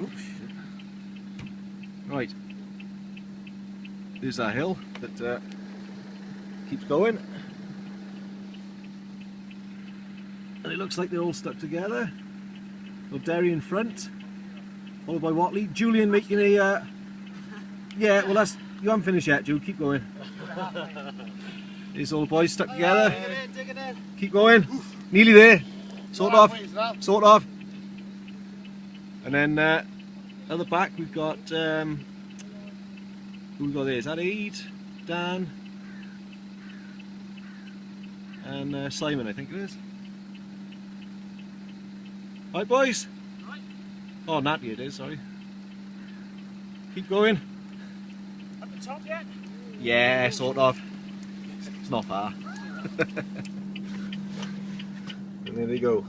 Oops. Right. There's that hill that keeps going. And it looks like they're all stuck together. So Derry in front, followed by Watley. Julian making a... yeah, well that's... you haven't finished yet, Jude. Keep going. There's all the boys stuck together. Dig it in. Keep going. Nearly there. Sort of. Sort of. And then at the back we've got... who we got there? Is that Aid? Dan? And Simon, I think it is. Right, boys? Right. Oh, Natty it is, sorry. Keep going. At the top yet? Yeah, sort of. It's not far. And there they go.